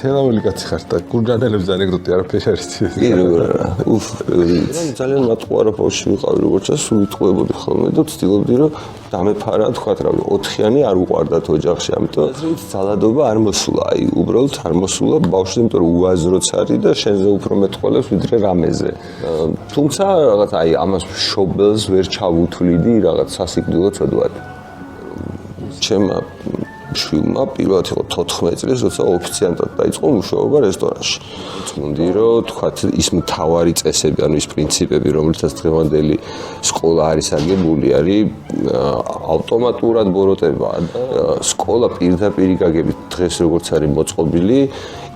თელაველი კაცი ხარ და გურჯანელებს ანეკდოტი არაფერი არის ცი. კი რა. უფ, ძალიან მატყუარა ბავშვი ვიყავი როგორც ეს ვიტყუებოდი ხოლმე და ვცდილობდი რომ დამეფარა თქვათ რა 4-იანი არ უყვარდათ ოჯახში, ამიტომ ეს ძალადობა არ მოსულა, აი უბრალოდ არ მოსულა ბავშვი, იმიტომ რომ უაზროც არის და შენზე უფრო მეტყველებს ვიდრე რამეზე. თუმცა რაღაც აი ამას შობელს ვერ ჩავუთვლიდი რაღაც სასიკვდილო ცოდვად. ჩემმა შვილმა პირველად იყო 14 წლის, როცა ოფიციანტად დაიწყო მუშაობა რესტორანში. წმუნდი რომ თქვათ ის მთავარი წესები, ანუ ის პრინციპები, რომლითაც დღევანდელი სკოლა არის აგებული, არის ავტომატურად ბოროტებაა და სკოლა პირდაპირ გაგებით დღეს როგორც არის მოწყობილი,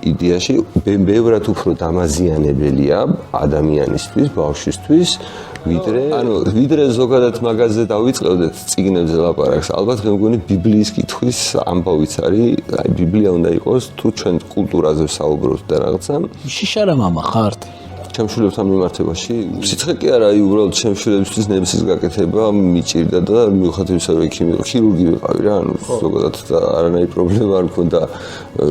იდეაში ბევრად უფრო დამაზიანებელია ადამიანისთვის, ბავშვისთვის, ვიდრე ზოგადად მაგაზე დავიწყებდეთ წიგნებზე ლაპარაკს. ალბათ მე მგონი ბიბლიის კითხვის ამბავიც არის, აი ბიბლია უნდა იყოს თუ ჩვენ კულტურაზე ვსაუბრობთ და რაღაცა. შიშარა მამა ხართ? ჩემ შვილებთან მიმართებაში სიცხე კი არა, აი უბრალოდ ჩემ შვილებისთვის ნებისმის გაკეთება მიჭირდა და მიუხედავად იმისა, რომ ქირურგი ვიყავი რა, ანუ ზოგადად და არანაირი პრობლემა არ მქონდა,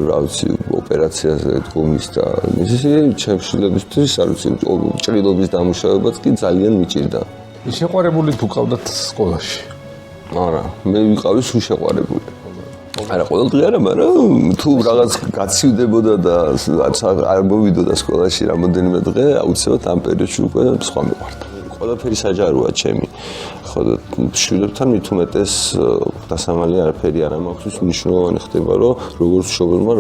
რა ვიცი, ოპერაციაზე დგომის და ისე ჩემ შვილებისთვის, არ ვიცი, ჭრილობის დამუშავებაც კი ძალიან მიჭირდა. შეყვარებული თუ ყავდათ სკოლაში? არა, მე ვიყავი სულ შეყვარებული. არა, ყოველდღე არა, მაგრამ თუ რაღაც გაცივდებოდა და არ მოვიდოდა სკოლაში რამოდენიმე დღე, აუცილებლად ამ პერიოდში უკვე სხვა მიყვარდა. ყველაფერი საჯაროა ჩემი. ხო და შვილებთან მით უმეტეს დასამალი არაფერი არ მაქვს, მნიშვნელოვანი ხდება, რომ როგორც მშობელმა,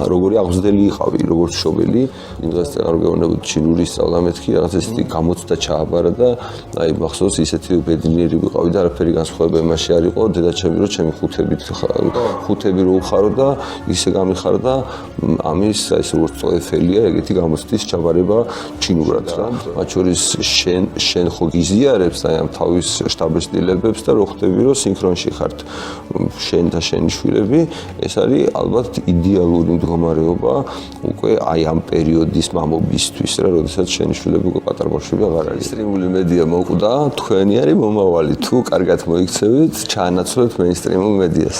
როგორი აღზრდელი იყავი, როგორც მშობელი, იმ დღეს არ გეუბნებოდი ჩინური სწავლა მეთქი, რაღაც ესეთი გამოცდა ჩააბარა და აი მახსოვს ისეთი ბედნიერი ვიყავი და არაფერი განსხვავება იმაში არ იყო, დედაჩემი რომ ჩემი ხუთები რო უხარო და ისე გამიხარა და ამის აი ეს როგორც წოეფელია, ეგეთი გამოცდის ჩაბარება ჩინურად რა. მათ შორის შენ ხო გიზიარებს აი ამ თავის შტაბ-სტილებებს და რო ხვდები რომ სინქრონში ხართ შენ და შენი შვილები, ეს არის ალბათ იდეალური მდგომარეობა უკვე აი ამ პერიოდის მამობისთვის რა, როდესაც შენი შვილები უკვე პატარა ბავშვები აღარ არის. მეინსტრიმული მედია მოკვდა, თქვენი არის მომავალი. თუ კარგად მოიქცევით, ჩაანაცვლებთ მეინსტრიმულ მედიას.